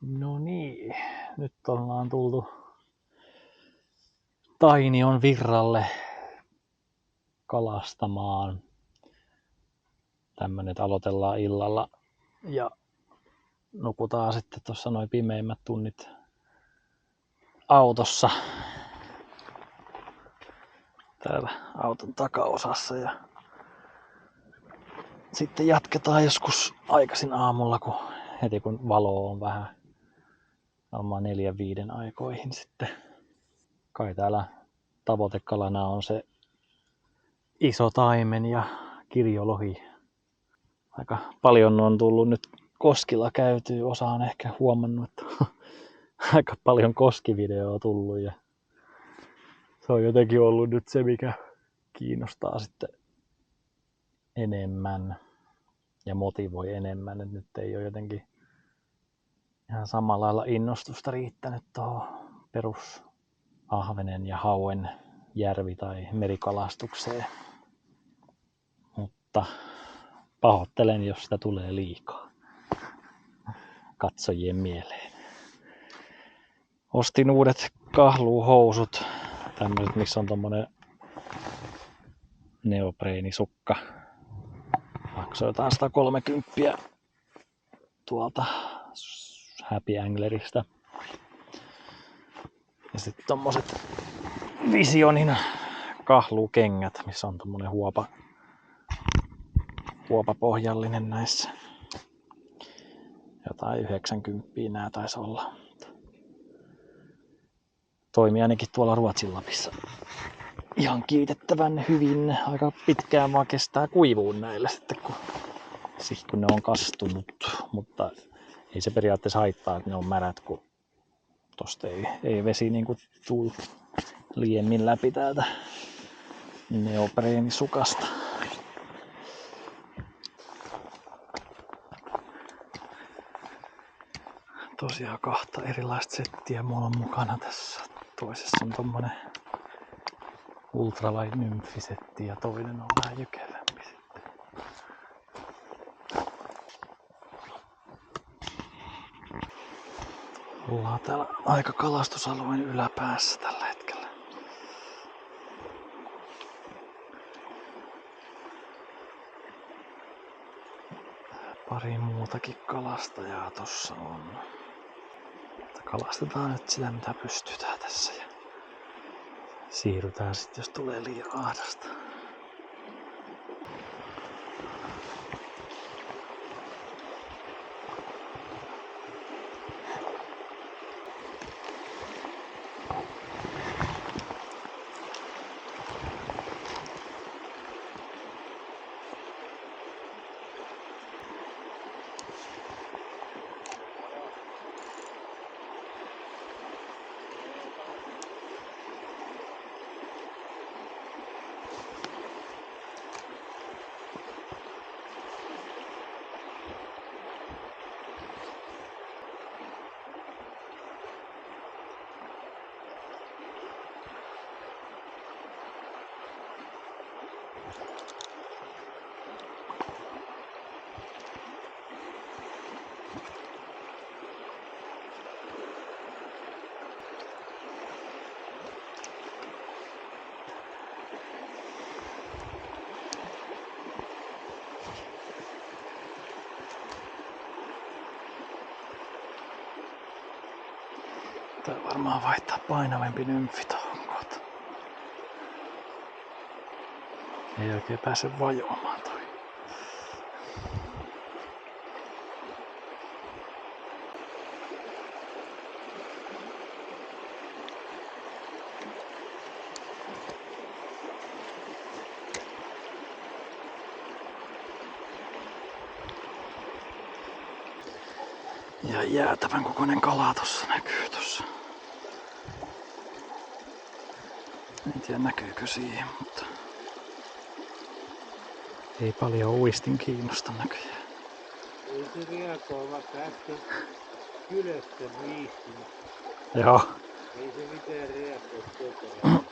No niin, nyt ollaan tultu Tainion virralle kalastamaan. Tämmönen, että aloitellaan illalla ja nukutaan sitten tuossa noin pimeimmät tunnit autossa täällä auton takaosassa ja sitten jatketaan joskus aikaisin aamulla, heti kun valo on vähän varmaan 4-5 aikoihin sitten. Kai täällä tavoitekalana on se iso taimen ja kirjolohi. Aika paljon on tullut nyt koskilla käytyä. Osa on ehkä huomannut, että on aika paljon koskivideoa tullut. Ja se on jotenkin ollut nyt se, mikä kiinnostaa sitten enemmän ja motivoi enemmän. Et nyt ei ole jotenkin ihan samalla lailla innostusta riittänyt tuohon perus ahvenen ja hauen järvi- tai merikalastukseen. Mutta pahoittelen, jos sitä tulee liikaa katsojien mieleen. Ostin uudet kahluuhousut, tämmöiset, missä on tommonen neopreenisukka. Maksoi jotain 130 tuolta Happy Anglerista. Ja sitten tommoset Visionin kahluukengät, missä on tommonen huopapohjallinen näissä. Jotain 90 nää taisi olla. Toimii ainakin tuolla Ruotsin Lapissa ihan kiitettävän hyvin. Aika pitkään vaan kestää kuivuun näillä sitten, kun ne on kastunut. Mutta ei se periaatteessa haittaa, että ne on märät, kun tosta ei vesi niinku tuu liemmin läpi täältä neopreenisukasta. Tosiaan 2 erilaista settiä mulla on mukana tässä. Toisessa on tommonen ultralight nymfisetti ja toinen on vähän jykevämpi sitten. Ollaan täällä aika kalastusalueen yläpäässä tällä hetkellä. Pari muutakin kalastajaa tossa on. Kalastetaan nyt sitä mitä pystytään tässä ja siirrytään sitten jos tulee liian ahdasta. Tää varmaan vaihtaa painavampi nymfi tohon kohta. Ei oikein pääse vajoamaan toi. Ja jäätävän kokoinen kala tossa näkyy tossa. En tiedä näkyykö siihen, mutta ei paljon uistin kiinnosta näköjään. Ei se reagoi vaikka äsken kylästä viihtynyt. Joo. Ei se mitään reagoi koko.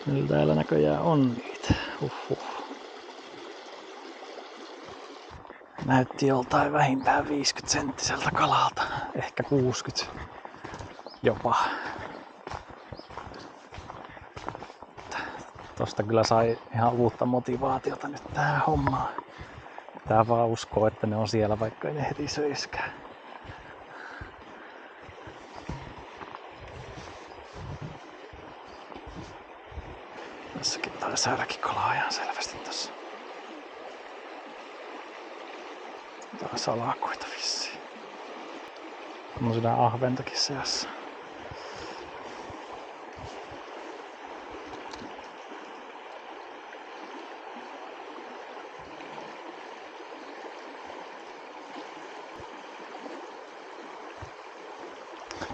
Kyllä täällä näköjään on niitä. Näytti joltain vähintään 50 senttiseltä kalalta, ehkä 60 jopa. Tosta kyllä sai ihan uutta motivaatiota nyt tähän hommaan. Tää vaan uskoo, että ne on siellä, vaikka ei ne heti söiskään. Tässäkin tai särkikalaa ihan selvästi tossa. Taas salakoita vissiin. On siinä ahventakin seassa.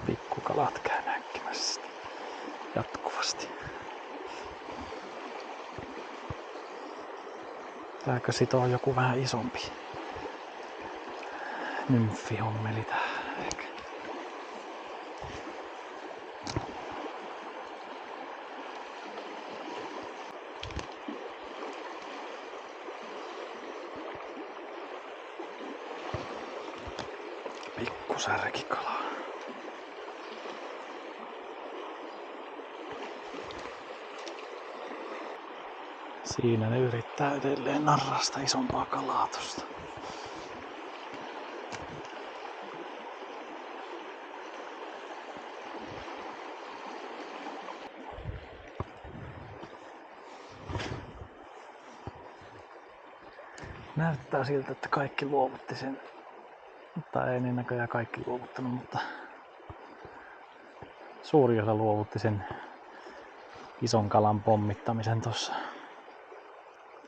Pikkukalat käy näkkimässä jatkuvasti. Tääkö sitoo joku vähän isompi nymfihommeli tähän ehkä? Pikkusärkikala. Siinä ne yrittää edelleen narrasta isompaa kalaa tosta. Näyttää siltä, että kaikki luovutti sen. Tai ei niin näköjään kaikki luovuttanut, mutta suuri osa luovutti sen ison kalan pommittamisen tossa.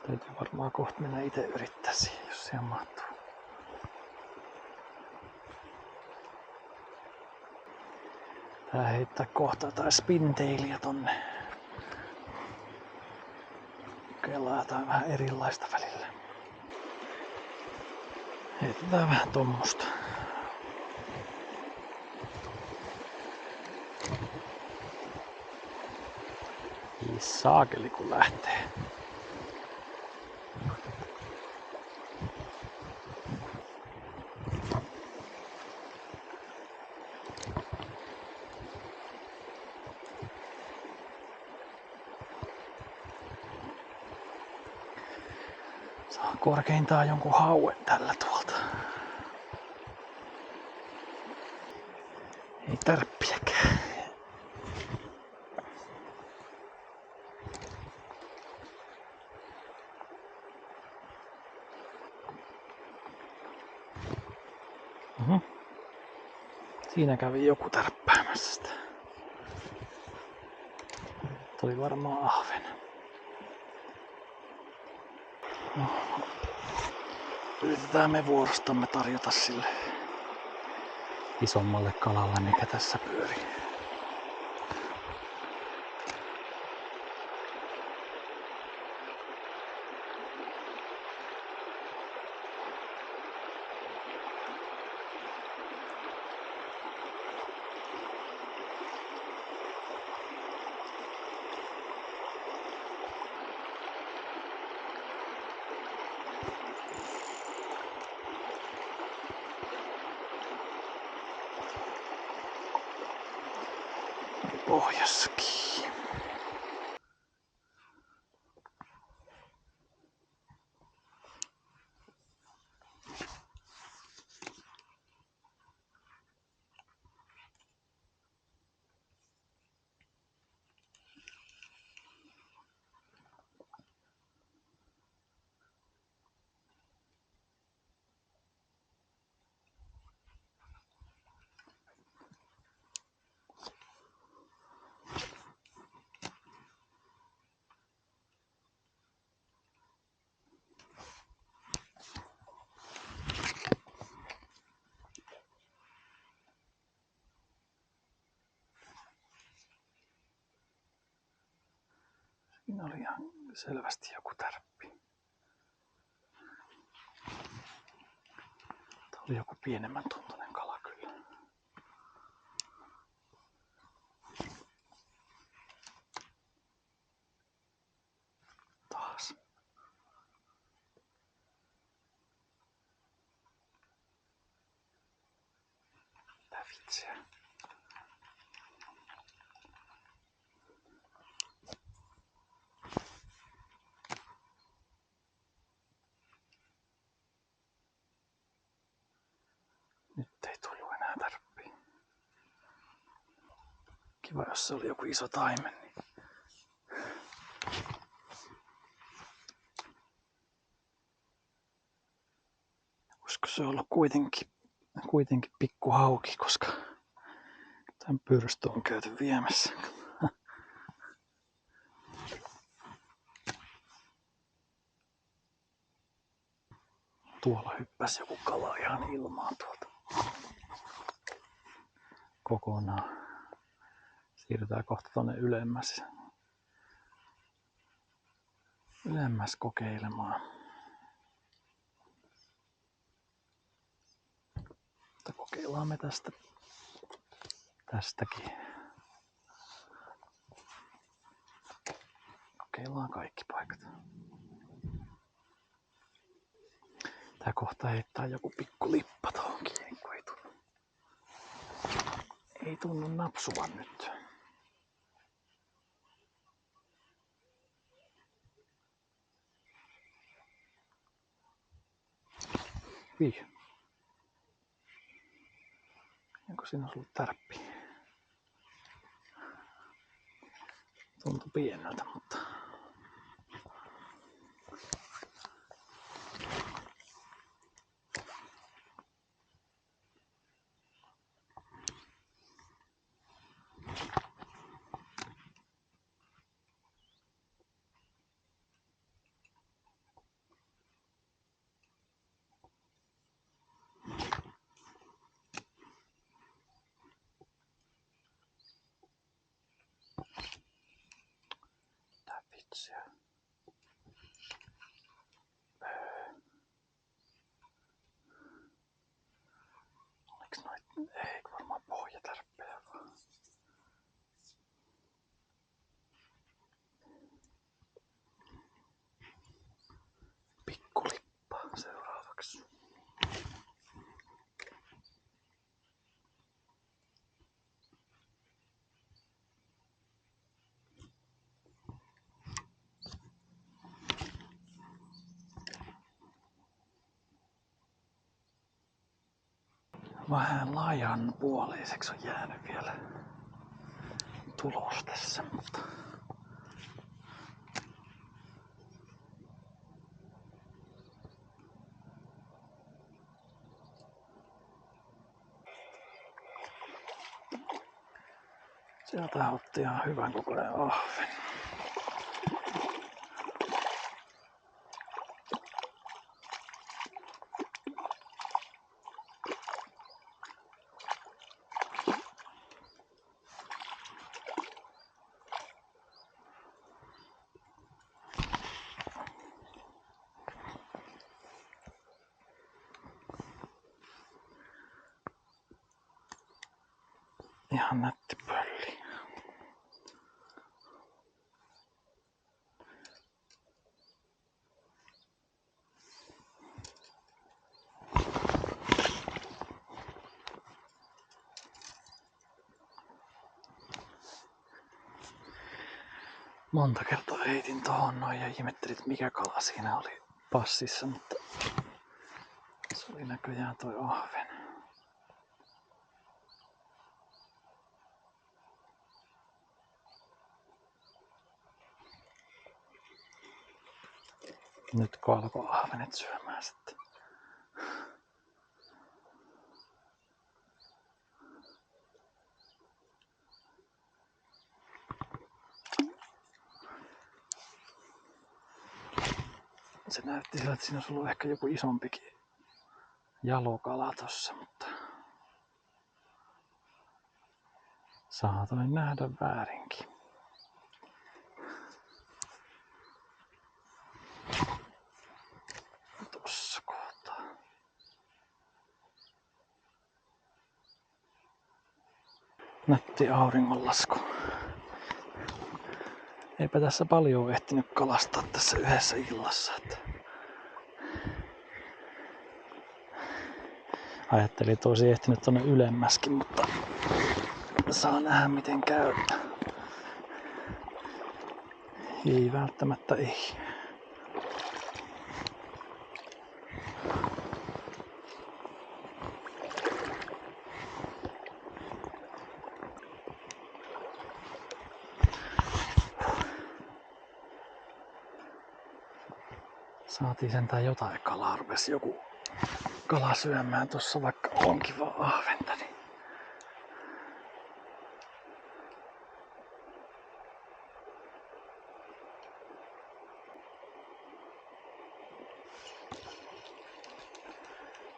Täytyy varmaan kohta mennä itse yrittää siihen, jos siihen mahtuu. Tää heittää kohta jotain spintailia tonne. Kokeillaan jotain vähän erilaista välillä. Heitetään vähän tommosta. Saakeli kun lähtee. Saa korkeintaan jonkun hauen tällä tuolta. Ei tärppiäkään. Siinä kävi joku tärppäämässä sitä. Tuli varmaan ahven. No, yritetään me vuorostamme tarjota sille isommalle kalalle, mikä tässä pyörii. Pohjassakin. Siinä oli ihan selvästi joku tärppi. Tämä oli joku pienemmän tuntunen kala kyllä. Taas. vitsiä. Nyt ei tullut enää tärppiä. Kiva, jos se oli joku iso taimen. Niin olisiko se ollut kuitenkin pikku hauki, koska tämän pyrstö on käyty viemässä. Tuolla hyppäsi joku kala ihan ilmaan tuolta. Kokonaan. Siirrytään kohta tonne ylemmäs kokeilemaan. Mutta kokeillaan me tästäkin. Kokeillaan kaikki paikat. Tää kohta heittää joku pikku lippa tohon kiinni, kun ei tunnu napsuvan nyt. Vih. Onko siinä ollut tärppi? Tuntui pieneltä, mutta vitsiä. Oliks noit? Ei varmaan pohjatärppejä vaan. Pikkulippa seuraavaksi. Vähän laajan puoleiseksi on jäänyt vielä tulos tässä, mutta sieltä otti ihan hyvän kokoinen ahven. Ihan nätti pölli. Monta kertaa heitin tohon noin ja ihmettelin, että mikä kala siinä oli passissa, mutta se oli näköjään toi ahven. Nyt kun alkoi ahvenet syömään sitten. Se näytti sillä, että siinä olisi ollut ehkä joku isompikin jalokala tossa, mutta saatoin nähdä väärinkin. Tossa kohtaa. Nätti auringonlasku. Eipä tässä paljon ehtinyt kalastaa tässä yhdessä illassa. Ajattelin, että olisi ehtinyt tonne ylemmäskin, mutta saa nähdä miten käy. Ei välttämättä ei. Saatiin sentään jotain kalaa, rupesi joku kala syömään tossa, vaikka onkin vaan ahventa. Niin.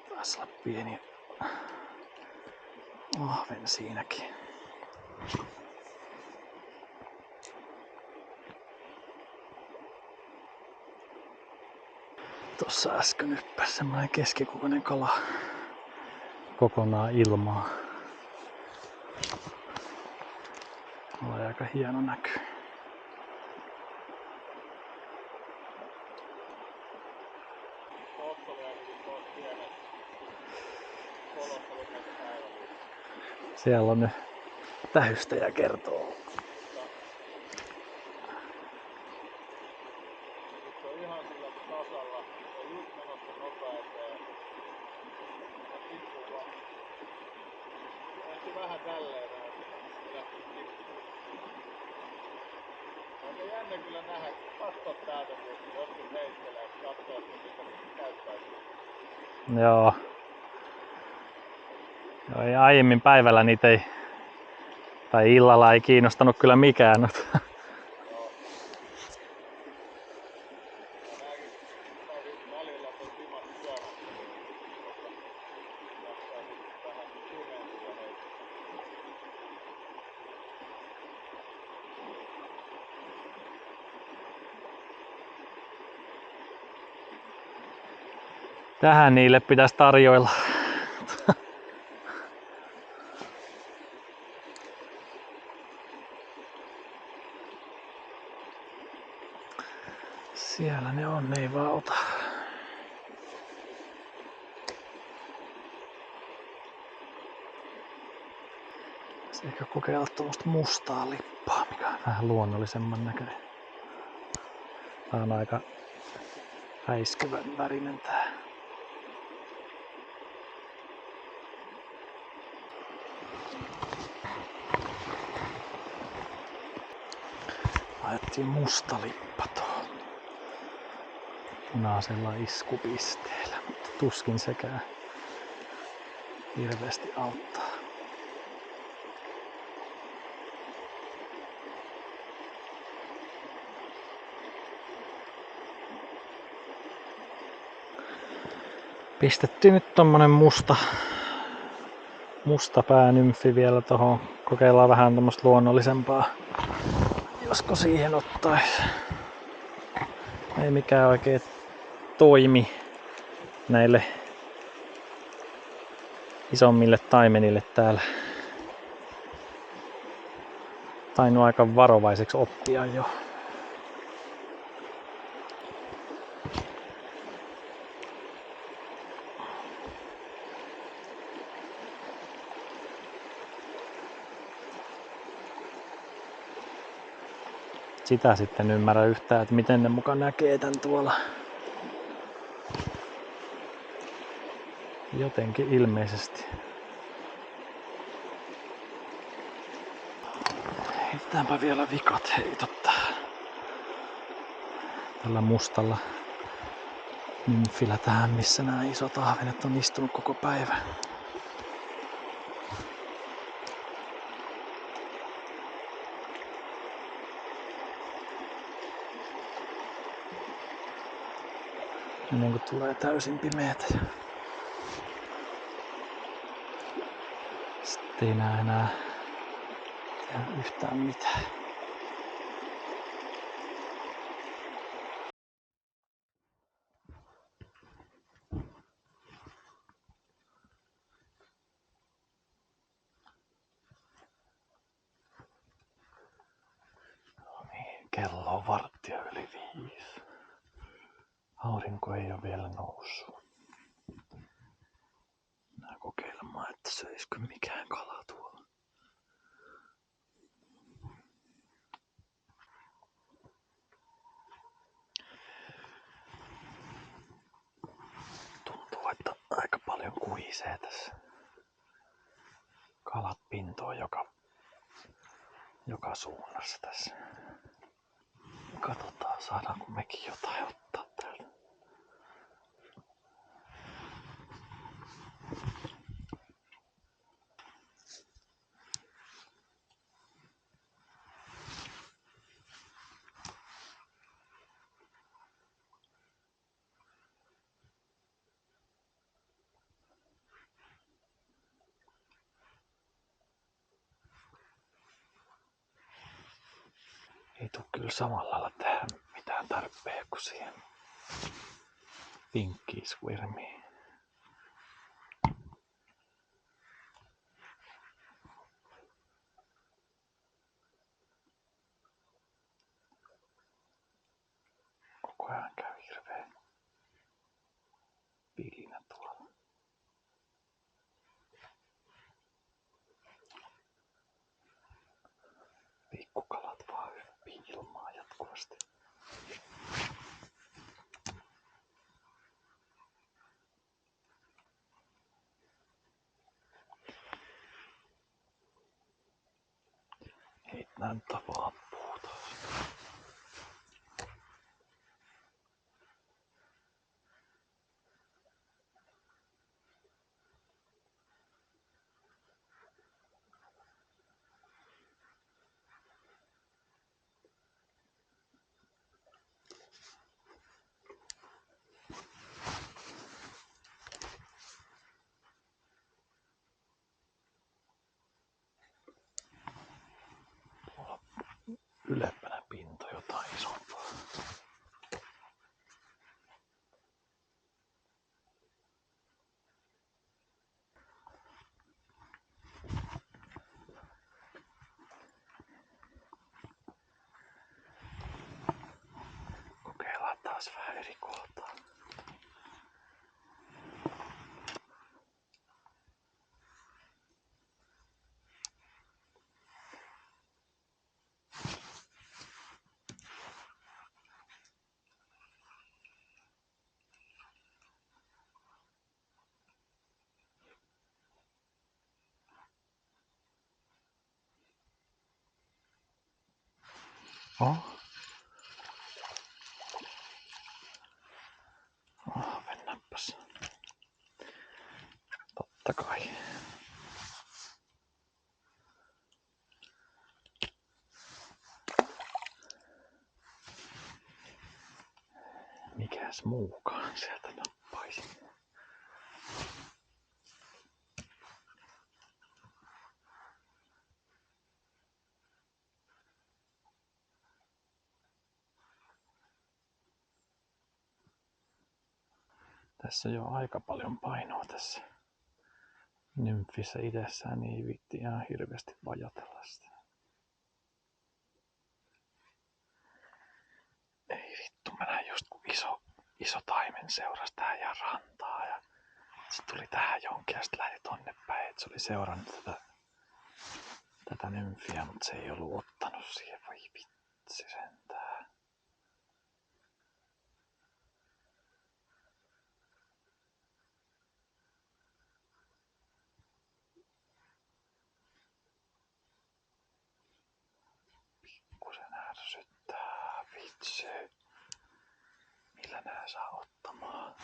Taisi olla pieni ahven siinäkin. Tossa äsken yppäsi semmonen keskikokoinen kala kokonaan ilmaa. Oli aika hieno näky. Siellä on nyt tähystäjä kertoo. Vähän tälleen on jännä kyllä nähdä, katsoa täältä, kun joskus heittelee, katsoa, että mistä käyttäisi. Joo. Joo, ja aiemmin päivällä niitä ei, tai illalla ei kiinnostanut kyllä mikään. Tähän niille pitäisi tarjoilla. Siellä ne on, ne ei vaan ota. Se ehkä kokeilla tuommoista mustaa lippaa, mikä on vähän luonnollisemman näköinen. Tää on aika häiskyvän värinen tää. Laitettiin musta lippa tuohon punaisella iskupisteellä, mutta tuskin sekään hirveästi auttaa. Pistettiin nyt tommonen musta päänymfi vielä tohon. Kokeillaan vähän tommoista luonnollisempaa. Josko siihen ottais. Ei mikään oikein toimi näille isommille taimenille täällä. Tainnut aika varovaiseksi oppia jo. Sitä sitten ymmärrä yhtään, että miten ne muka näkee tän tuolla. Jotenkin ilmeisesti. Heitetäänpä vielä vikat heitot tällä mustalla nymfillä tähän, missä nämä isot ahvenet on istunut koko päivän. Ennen kuin tulee täysin pimeätä. Sitten ei näe enää tehdä yhtään mitään. No niin, kello on 4:15. Aurinko ei ole vielä noussut. söisikö mikään kala tuolla. Tuntuu, että aika paljon kuhisee tässä. Kalat pintoo joka suunnassa tässä. Katsotaan, saadaanko mekin jotain ottaa täältä. Ei tuu kyllä samalla lailla tehdä mitään tarpeen kuin siihen pinkkiisvirmiin. Koko ajan käy hirveä pilinä tuolla. Pikkukalat vaan hyppii ilmaa jatkuvasti. Ei näyttää vaan puuta. Tuolla ylempänä pinto jotain isompaa. Kokeillaan taas vähän eri kohtaa. Mennäpäs. Totta kai. Mikäs muukaan sieltä nappaisi. Tässä on jo aika paljon painoa tässä nymfissä itsessään, niin ei viitti ihan hirveästi vajotella sitä. Ei vittu, mä näin just kun iso taimen seurasi tähän ihan rantaa ja sit tuli tähän jonkin ja sit lähti tonne päin, et se oli seurannut tätä nymfiä, mutta se ei ollut ottanut siihen, voi vitsi sentään. Pikkusen ärsyttää, vitsi. Millä nää saa ottamaan?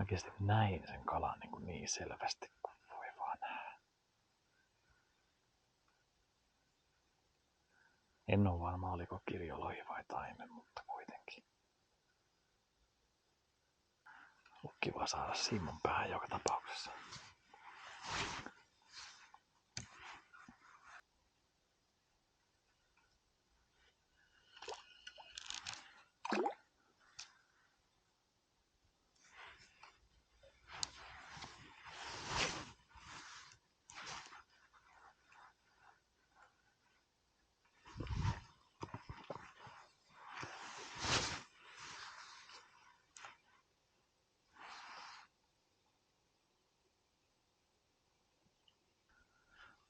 Oikeesti näin sen kalan niin selvästi kuin voi vaan nähdä. En oo varma oliko kirjolohi vai taimen, mutta kuitenkin. On kiva saada Simon päähän joka tapauksessa.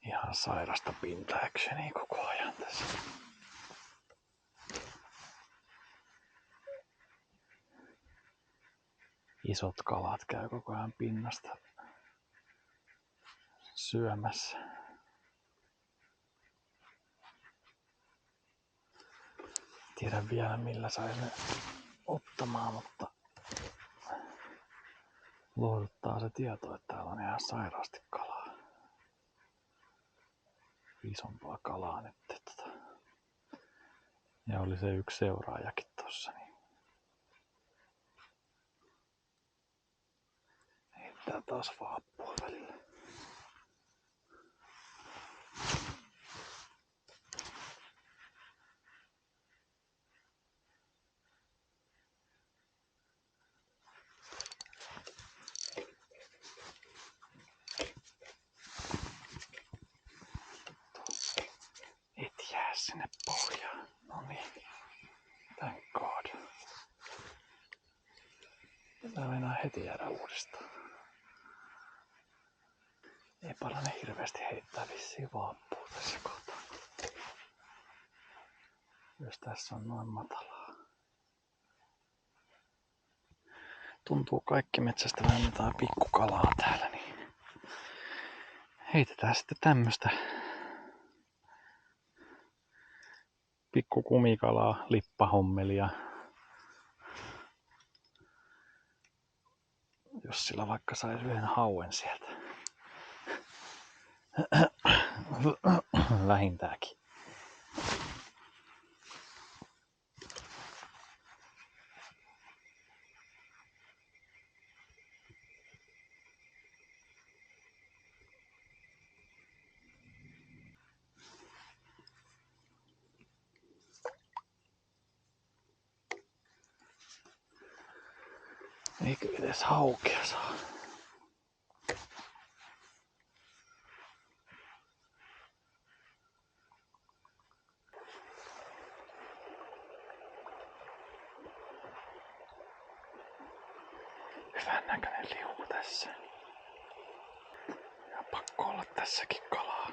Ihan sairasta pinta-actionia koko ajan tässä. Isot kalat käy koko ajan pinnasta syömässä. Tiedän vielä millä sais ne ottamaan, mutta lohduttaa se tieto, että täällä on ihan sairaasti kalaa. Isompaa kalaa nyt. Ja oli se yksi seuraajakin tossa. Niin heittää taas vaappua välillä. Et jää sinne pohjaan. Noniin. Thank God. Pitää mennä heti jäädä uudestaan. Ei parane hirveästi heittää vissiin vaappua tässä kohtaa. Jos tässä on noin matalaa. Tuntuu kaikki metsästävän jotain pikkukalaa täällä, niin heitetään sitten tämmöstä pikkukumikalaa, lippahommelia. Jos sillä vaikka sais yhden hauen sieltä. Vähintäänkin. Eikö edes haukea saa? Hyvän näköinen liuku tässä. Ja pakko olla tässäkin kalaa.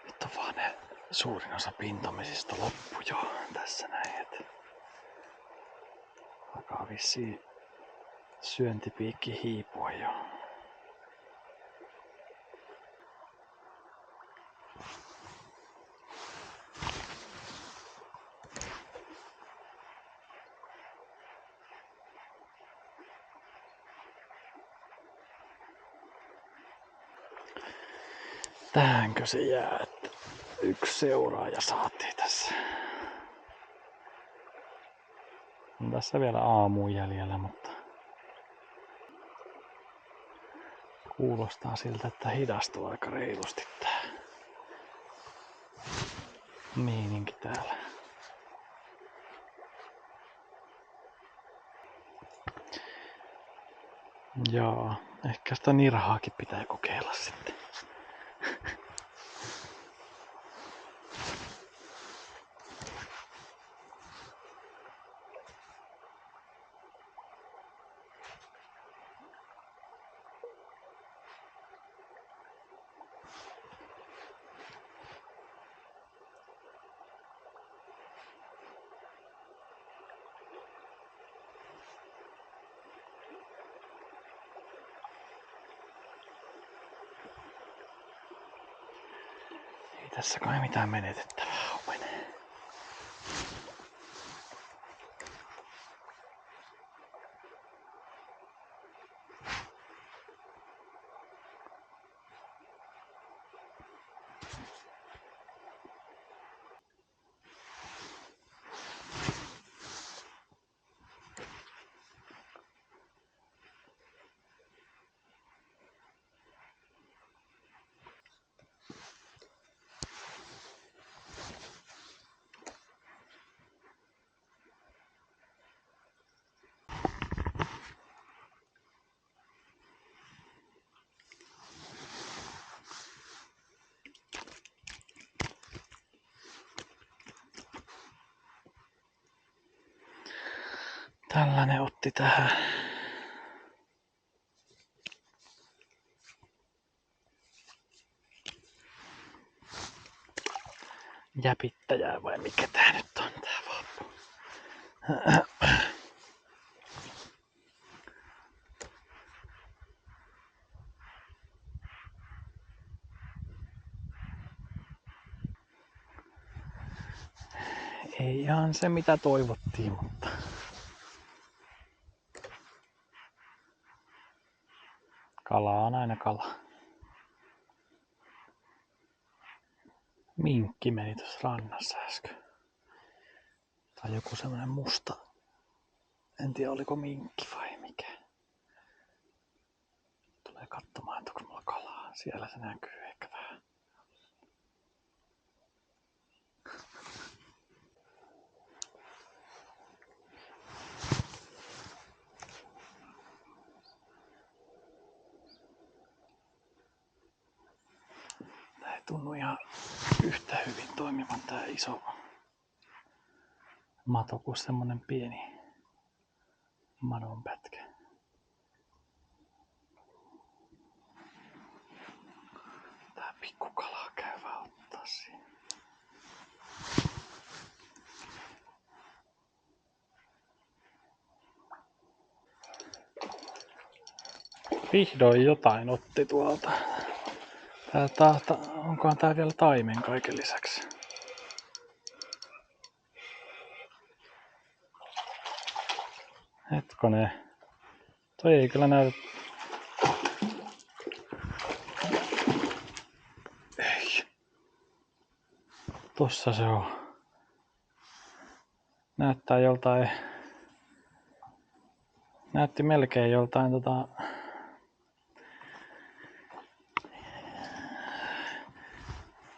Nyt on vaan ne suurin osa pintamisista loppu jo tässä näin. Et alkaa vissiin syöntipiikki hiipua jo. Tähänkö se jää, että yksi seuraaja saatiin tässä. On tässä vielä aamuun jäljellä, mutta kuulostaa siltä, että hidastuu aika reilusti tää meininki täällä. Jaa, ehkä sitä nirhaakin pitää kokeilla sitten. Ei tässä kai mitään menetettävää ole. Tällainen otti tähän. Jäpittäjää vai mikä tää nyt on tää vappu? Ei ihan se mitä toivottiin, mutta kala on aina kala. Minkki meni tuossa rannassa äsken. Tai joku semmonen musta. En tiedä oliko minkki vai mikä. Tulee katsomaan, että onko mulla kalaa. Siellä se näkyy ehkä vähän. Tää ei tunnu ihan yhtä hyvin toimivan tää iso mato kuin semmonen pieni madonpätkä. Tää pikkukalaa käy vaan ottaa siinä. Vihdoin jotain otti tuolta. Onkohan tää vielä taimen kaiken lisäksi? Hetkonen. Toi ei kyllä näytä. Ei. Tossa se on. Näyttää joltain. Näytti melkein joltain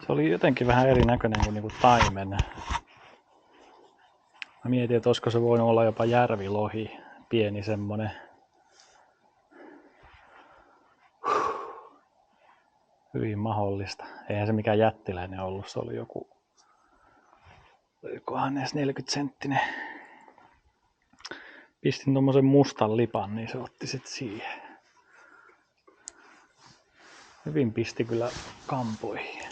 Se oli jotenkin vähän erinäköinen kuin niinku taimen. Mä mietin, että olisiko se voinut olla jopa järvilohi. Pieni semmonen. Hyvin mahdollista. Eihän se mikään jättiläinen ollut. Se oli joku. Olikohan edes 40 senttinen. Pistin tommosen mustan lipan, niin se otti sit siihen. Hyvin pisti kyllä kampoihin.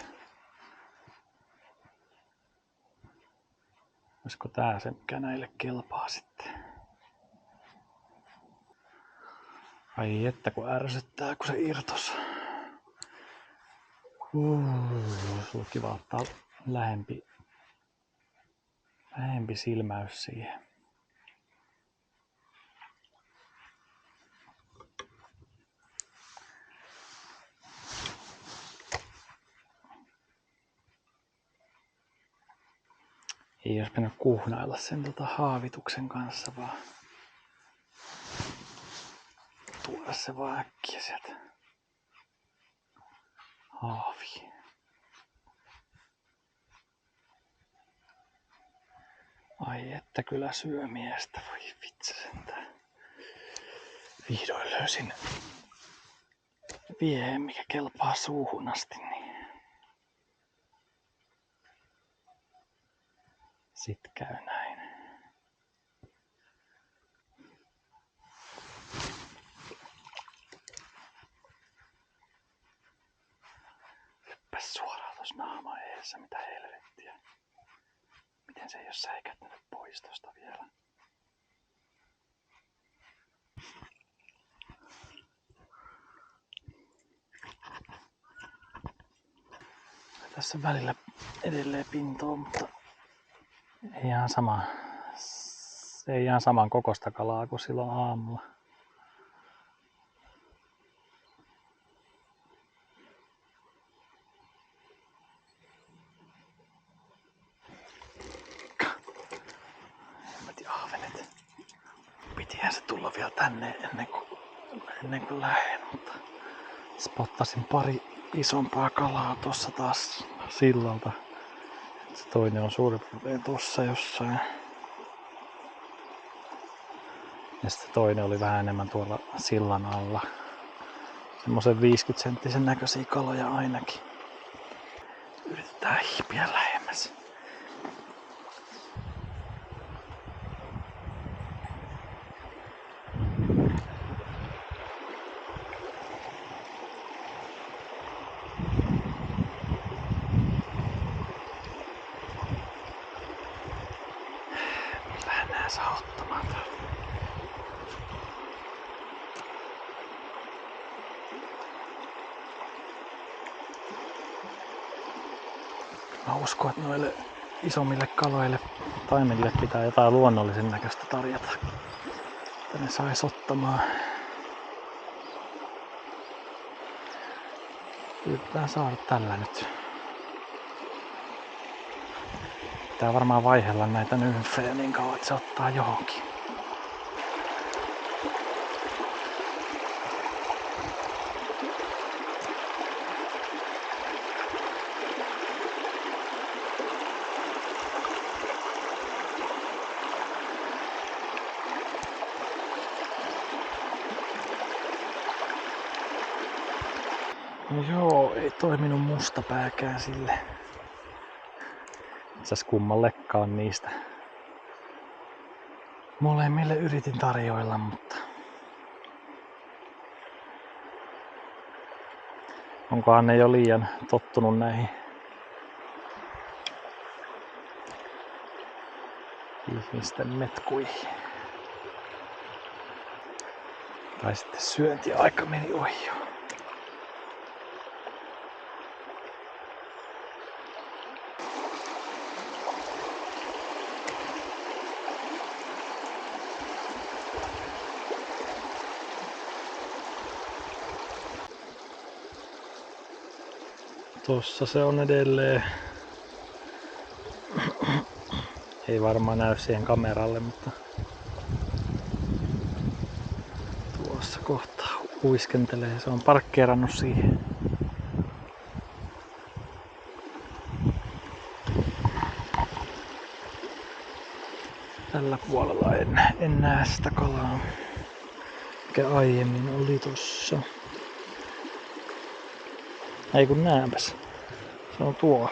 Olisiko tää se, mikä näille kelpaa sitten? Ai että kun ärsyttää, kun se irtos. Olisi ollut kiva ottaa lähempi silmäys siihen. Ei olisi mennyt kuhnailla sen haavituksen kanssa, vaan tuoda se vaan äkkiä sieltä. Haavi. Ai että kyllä syö miestä, voi vitsi sentään. Vihdoin löysin vieheen, mikä kelpaa suuhun asti, niin sit käy näin. Hyppäs suoraan tuossa naama eessä, mitä helvettiä. Miten se ei oo säikähtänyt pois tosta vielä? Tässä välillä edelleen pintoo, mutta ei ihan saman kokosta kalaa kuin silloin aamulla. Ahvenet. Pitihän se tulla vielä tänne ennen kuin lähen, mutta spottasin pari isompaa kalaa tossa taas sillalta. Se toinen on suurin piirtein tossa jossain. Ja sitten toinen oli vähän enemmän tuolla sillan alla. Semmoisen 50 senttisen näköisiä kaloja ainakin. Yritetään hiipiä lähemmäs. uskoa, että noille isommille kaloille, taimille pitää jotain luonnollisen näköistä tarjota, että ne sais ottamaan. Yritetään saada tällä nyt. Pitää varmaan vaihella näitä nymfejä niin kauan, että se ottaa johonkin. No joo, ei toiminut musta pääkään sille. Itse asiassa kummallekaan niistä. Molemmille yritin tarjoilla, mutta onkohan ne jo liian tottunut näihin ihmisten metkuihin. Tai sitten syöntiaika meni ohi jo. Tossa se on edelleen. Ei varmaan näy siihen kameralle, mutta tuossa kohta uiskentelee. Se on parkkeerannut siihen. Tällä puolella en näe sitä kalaa, mikä aiemmin oli tossa. Ei kun näänpäs. Se on tuolla.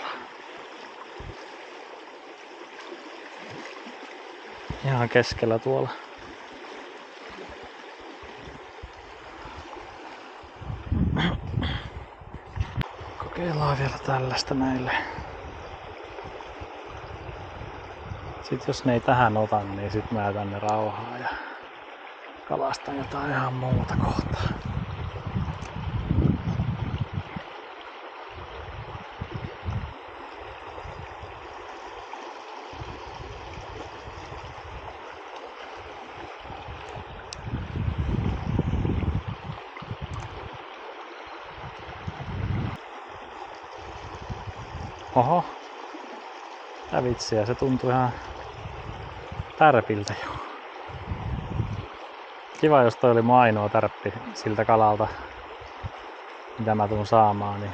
Ihan keskellä tuolla. Kokeillaan vielä tällaista näille. Sitten jos ne ei tähän ota, niin sit mä jätän ne rauhaa ja kalastan jotain ihan muuta kohtaa. Oho. Ja vitsiä, se tuntuu ihan tärpiltä jo. Kiva, jos toi oli mun ainoa tärppi siltä kalalta, mitä mä tuun saamaan, niin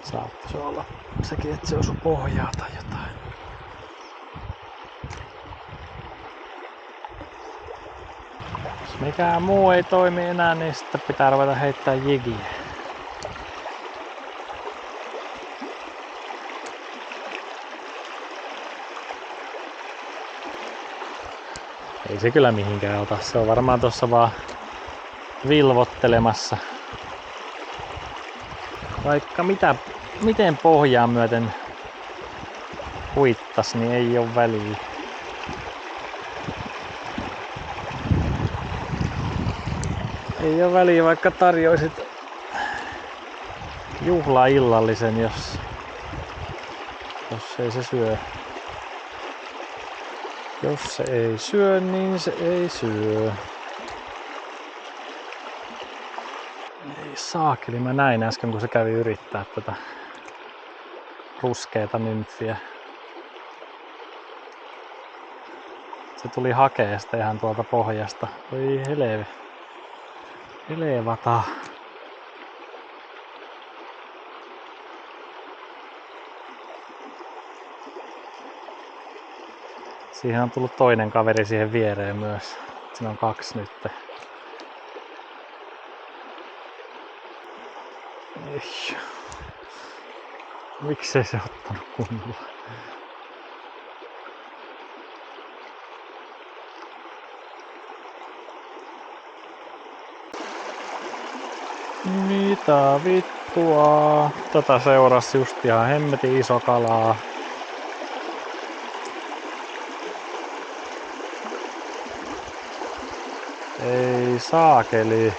saattaisi olla sekin, että se osui pohjaa tai jotain. Jos mikään muu ei toimi enää, niin sitten pitää ruveta heittää jigiä. Ei se kyllä mihinkään ota. Se on varmaan tossa vaan vilvottelemassa. Vaikka miten pohjaan myöten huittas, niin ei oo väliä. Ei oo väliä, vaikka tarjoisit juhlaillallisen, jos ei se syö. Jos se ei syö, niin se ei syö. Ei saakeli, mä näin äsken kun se kävi yrittää tätä ruskeata nymfiä. Se tuli hakee sitä ihan tuolta pohjasta. Oi helevata. Siihen on tullut toinen kaveri siihen viereen myös. Siinä on 2 nyt. Ei. Miksei se ottanut kunnolla? Mitä vittua? Tätä seurasi just ihan hemmetin iso kalaa. Ei saakeli.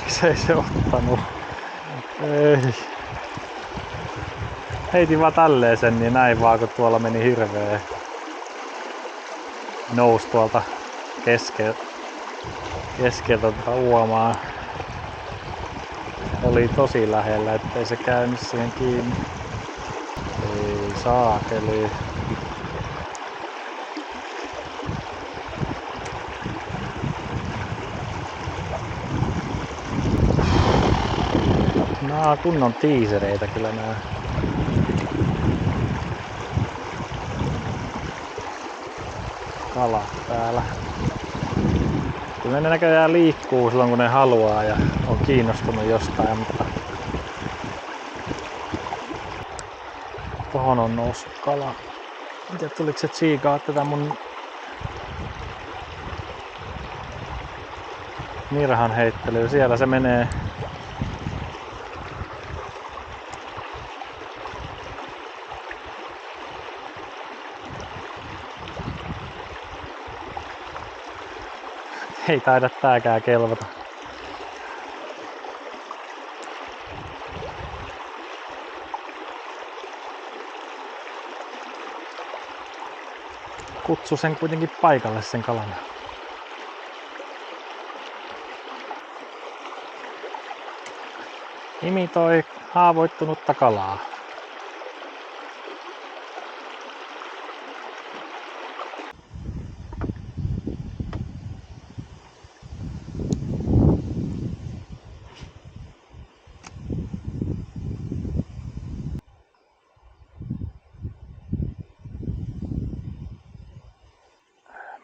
Miksei se ottanut? Ei. Heitin vaan tälleen sen, niin näin vaan, kun tuolla meni hirveä nous tuolta keskeltä uomaa. Oli tosi lähellä, ettei se käynyt siihen kiinni. Ei saakeli. Nää on kunnon tiisereitä kyllä nää. Kalat täällä. Kyllä ne näköjään liikkuu silloin kun ne haluaa ja on kiinnostunut jostain, mutta tohon on noussut kala. En tiedä tuliko se tsiikaa tätä mun nirhan heittelyä. Siellä se menee. Ei taida tääkään kelvata. Kutsu sen kuitenkin paikalle sen kalan. Imitoi haavoittunutta kalaa.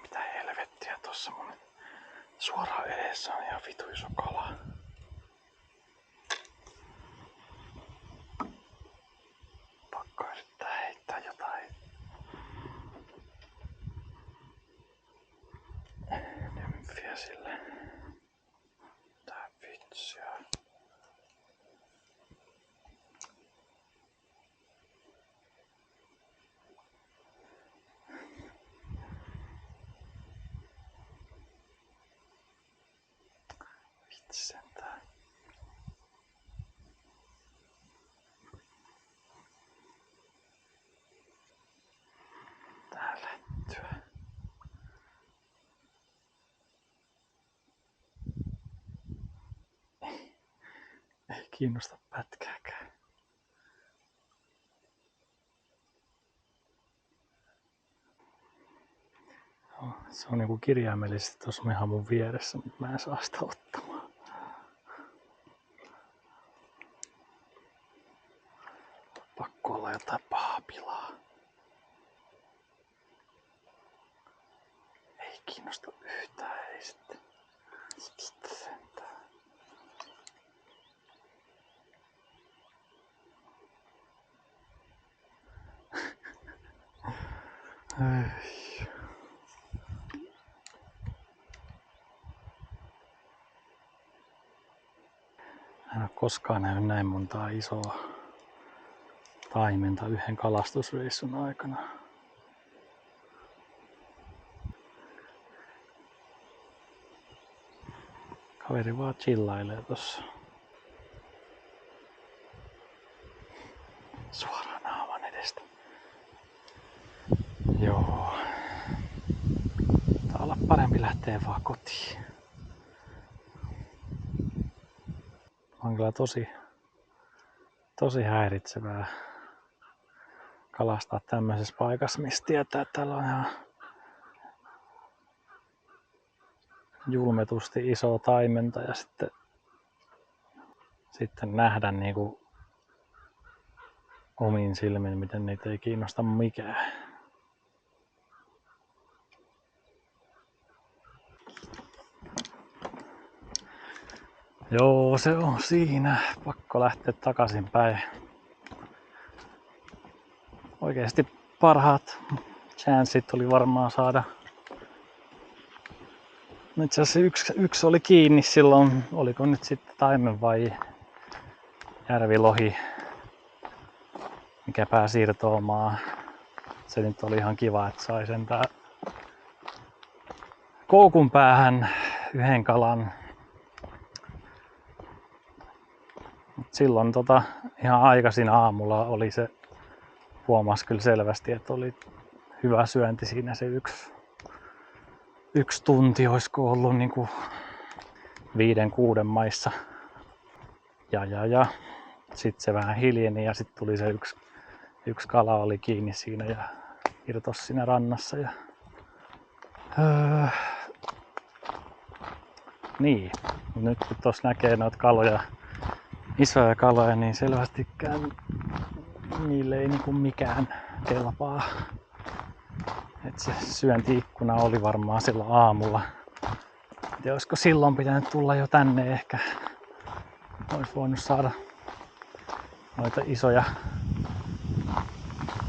Mitä helvettiä tossa mun suoraan edessä on ihan vitu iso kala. Pakko yrittää heittää jotain nymfiä sille. Tää vitsiä. Vitsi sentään. Tää lättyä. Ei kiinnosta pätkääkään. Se on niinku kirjaimellisesti tossa ihan mun vieressä, mutta mä en saa sitä ottamaan. Pakko olla jotain pahaa pilaa. Ei kiinnosta yhtään, ei sitten. Sitten sentään. Ei. En ole koskaan nähnyt näin montaa isoa taimenta yhden kalastusreissun aikana. Kaveri vaan chillailee tossa. Suoraan naaman edestä. Joo. Tää olla parempi lähteä vaan kotiin. On kyllä tosi häiritsevää kalastaa tämmöisessä paikassa, missä tietää, että täällä on ihan julmetusti iso taimenta ja sitten nähdä niinku omin silmin, miten niitä ei kiinnosta mikään. Joo, se on siinä. Pakko lähteä takaisin päin. Oikeesti parhaat chanssit oli varmaan saada. Itse asiassa yksi oli kiinni silloin, oliko nyt sitten taimen vai järvilohi, mikä pääsi irtoamaan. Se nyt oli ihan kiva, että sai sentään koukun päähän yhden kalan. silloin ihan aikaisin aamulla oli se, huomasi kyllä selvästi, että oli hyvä syönti siinä se yksi tunti, olisiko ollut niinku 5-6 maissa. Ja sitten se vähän hiljeni ja sitten tuli se yksi kala oli kiinni siinä ja irtosi siinä rannassa. Niin, nyt kun tuossa näkee noita kaloja, isoja kaloja, niin selvästikään niille ei niinku mikään kelpaa. Et se syöntiikkuna oli varmaan silloin aamulla. Ja olisiko silloin pitänyt tulla jo tänne ehkä? Olisi voinut saada noita isoja.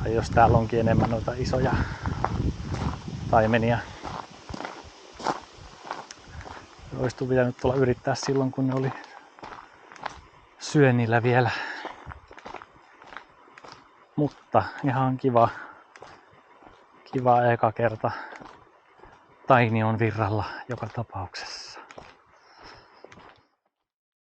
Tai jos täällä onkin enemmän noita isoja taimenia. Olisi pitänyt tulla yrittää silloin, kun ne oli syönnillä vielä. Mutta ihan kiva eka kerta. Taini on virralla joka tapauksessa.